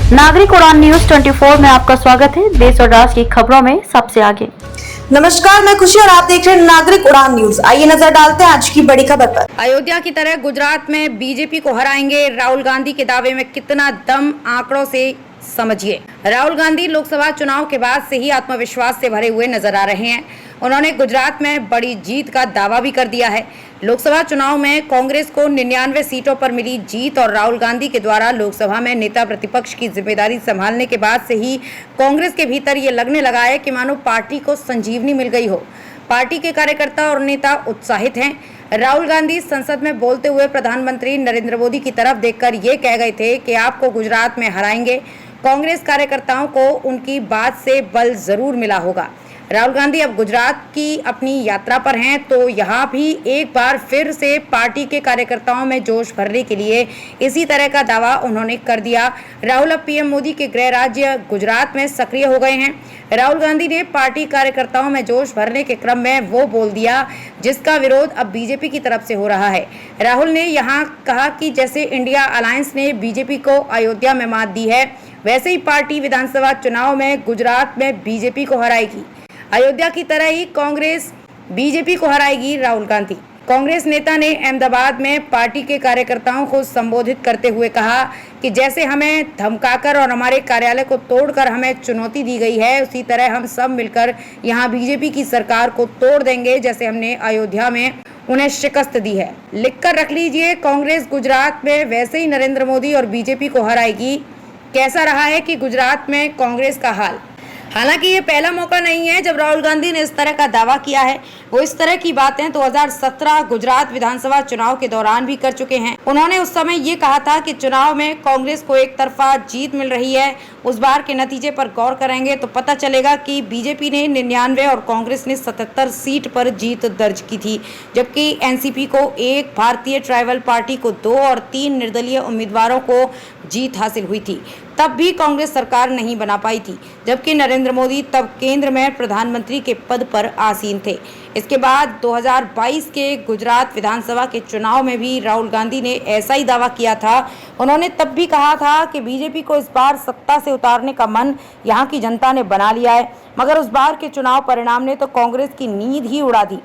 नागरिक उड़ान न्यूज 24 में आपका स्वागत है। देश और राष्ट्र की खबरों में सबसे आगे। नमस्कार, मैं खुशी और आप देख रहे हैं नागरिक उड़ान न्यूज। आइए नजर डालते हैं आज की बड़ी खबर पर। अयोध्या की तरह गुजरात में बीजेपी को हराएंगे, राहुल गांधी के दावे में कितना दम, आंकड़ों से समझिए। राहुल गांधी लोकसभा चुनाव के बाद से ही आत्मविश्वास से भरे हुए नजर आ रहे हैं। उन्होंने गुजरात में बड़ी जीत का दावा भी कर दिया है। लोकसभा चुनाव में कांग्रेस को 99 सीटों पर मिली जीत और राहुल गांधी के द्वारा लोकसभा में नेता प्रतिपक्ष की जिम्मेदारी संभालने के बाद से ही कांग्रेस के भीतर ये लगने लगा है कि मानो पार्टी को संजीवनी मिल गई हो। पार्टी के कार्यकर्ता और नेता उत्साहित हैं। राहुल गांधी संसद में बोलते हुए प्रधानमंत्री नरेंद्र मोदी की तरफ देखकर ये कह गए थे कि आपको गुजरात में हराएंगे। कांग्रेस कार्यकर्ताओं को उनकी बात से बल जरूर मिला होगा। राहुल गांधी अब गुजरात की अपनी यात्रा पर हैं, तो यहाँ भी एक बार फिर से पार्टी के कार्यकर्ताओं में जोश भरने के लिए इसी तरह का दावा उन्होंने कर दिया। राहुल अब पीएम मोदी के गृह राज्य गुजरात में सक्रिय हो गए हैं। राहुल गांधी ने पार्टी कार्यकर्ताओं में जोश भरने के क्रम में वो बोल दिया जिसका विरोध अब बीजेपी की तरफ से हो रहा है। राहुल ने यहाँ कहा कि जैसे इंडिया अलायंस ने बीजेपी को अयोध्या में मात दी है, वैसे ही पार्टी विधानसभा चुनाव में गुजरात में बीजेपी को हराएगी। अयोध्या की तरह ही कांग्रेस बीजेपी को हराएगी। राहुल गांधी कांग्रेस नेता ने अहमदाबाद में पार्टी के कार्यकर्ताओं को संबोधित करते हुए कहा कि जैसे हमें धमकाकर और हमारे कार्यालय को तोड़कर हमें चुनौती दी गई है, उसी तरह हम सब मिलकर यहां बीजेपी की सरकार को तोड़ देंगे, जैसे हमने अयोध्या में उन्हें शिकस्त दी है। लिखकर रख लीजिए, कांग्रेस गुजरात में वैसे ही नरेंद्र मोदी और बीजेपी को हराएगी। कैसा रहा है कि गुजरात में कांग्रेस का हाल। हालांकि ये पहला मौका नहीं है जब राहुल गांधी ने इस तरह का दावा किया है। वो इस तरह की बातें 2017 गुजरात विधानसभा चुनाव के दौरान भी कर चुके हैं। उन्होंने उस समय ये कहा था कि चुनाव में कांग्रेस को एक तरफा जीत मिल रही है। उस बार के नतीजे पर गौर करेंगे तो पता चलेगा कि बीजेपी ने 99 और कांग्रेस ने 77 सीट पर जीत दर्ज की थी, जबकि एनसीपी को एक, भारतीय ट्राइबल पार्टी को 2 और 3 निर्दलीय उम्मीदवारों को जीत हासिल हुई थी। तब भी कांग्रेस सरकार नहीं बना पाई थी, जबकि नरेंद्र मोदी तब केंद्र में प्रधानमंत्री के पद पर आसीन थे। इसके बाद 2022 के गुजरात विधानसभा के चुनाव में भी राहुल गांधी ने ऐसा ही दावा किया था। उन्होंने तब भी कहा था कि बीजेपी को इस बार सत्ता से उतारने का मन यहाँ की जनता ने बना लिया है, मगर उस बार के चुनाव परिणाम ने तो कांग्रेस की नींद ही उड़ा दी।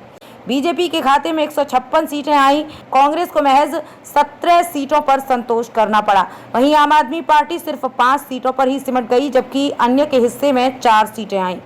बीजेपी के खाते में 156 सीटें आई, कांग्रेस को महज 17 सीटों पर संतोष करना पड़ा। वहीं आम आदमी पार्टी सिर्फ 5 सीटों पर ही सिमट गई, जबकि अन्य के हिस्से में 4 सीटें आईं।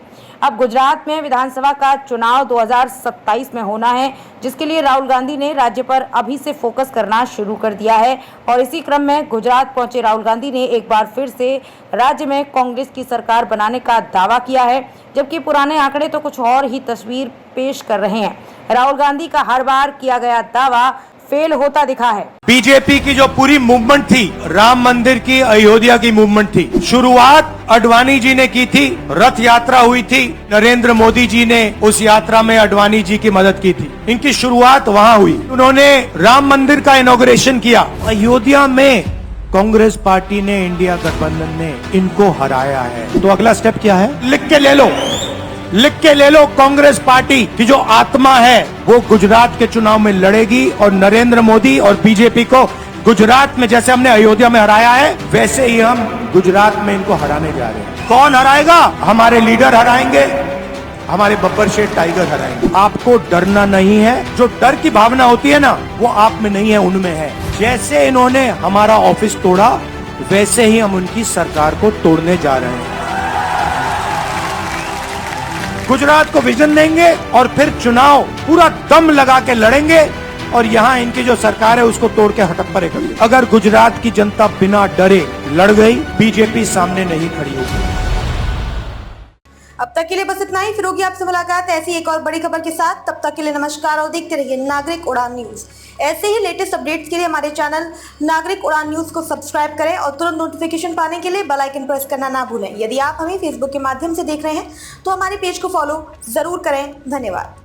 अब गुजरात में विधानसभा का चुनाव 2027 में होना है, जिसके लिए राहुल गांधी ने राज्य पर अभी से फोकस करना शुरू कर दिया है। और इसी क्रम में गुजरात पहुंचे राहुल गांधी ने एक बार फिर से राज्य में कांग्रेस की सरकार बनाने का दावा किया है, जबकि पुराने आंकड़े तो कुछ और ही तस्वीर पेश कर रहे हैं। राहुल गांधी का हर बार किया गया दावा फेल होता दिखा है। बीजेपी की जो पूरी मूवमेंट थी, राम मंदिर की, अयोध्या की मूवमेंट थी, शुरुआत अडवाणी जी ने की थी। रथ यात्रा हुई थी, नरेंद्र मोदी जी ने उस यात्रा में अडवाणी जी की मदद की थी। इनकी शुरुआत वहां हुई। उन्होंने राम मंदिर का इनॉग्रेशन किया। अयोध्या में कांग्रेस पार्टी ने, इंडिया गठबंधन ने इनको हराया है। तो अगला स्टेप क्या है? लिख के ले लो, लिख के ले लो। कांग्रेस पार्टी की जो आत्मा है वो गुजरात के चुनाव में लड़ेगी और नरेंद्र मोदी और बीजेपी को गुजरात में जैसे हमने अयोध्या में हराया है, वैसे ही हम गुजरात में इनको हराने जा रहे हैं। कौन हराएगा? हमारे लीडर हराएंगे, हमारे बब्बर शेठ टाइगर हराएंगे। आपको डरना नहीं है। जो डर की भावना होती है ना, वो आप में नहीं है, उनमें है। जैसे इन्होंने हमारा ऑफिस तोड़ा, वैसे ही हम उनकी सरकार को तोड़ने जा रहे हैं। गुजरात को विजन देंगे और फिर चुनाव पूरा दम लगा के लड़ेंगे और यहाँ इनकी जो सरकार है उसको तोड़ के हटप्परे कर देंगे। अगर गुजरात की जनता बिना डरे लड़ गई, बीजेपी सामने नहीं खड़ी होगी। अब तक के लिए बस इतना ही। फिर होगी आपसे मुलाकात ऐसी एक और बड़ी खबर के साथ। तब तक के लिए नमस्कार और देखते रहिए नागरिक उड़ान न्यूज। ऐसे ही लेटेस्ट अपडेट्स के लिए हमारे चैनल नागरिक उड़ान न्यूज को सब्सक्राइब करें और तुरंत नोटिफिकेशन पाने के लिए बेल आइकन प्रेस करना ना भूलें। यदि आप हमें फेसबुक के माध्यम से देख रहे हैं तो हमारे पेज को फॉलो जरूर करें। धन्यवाद।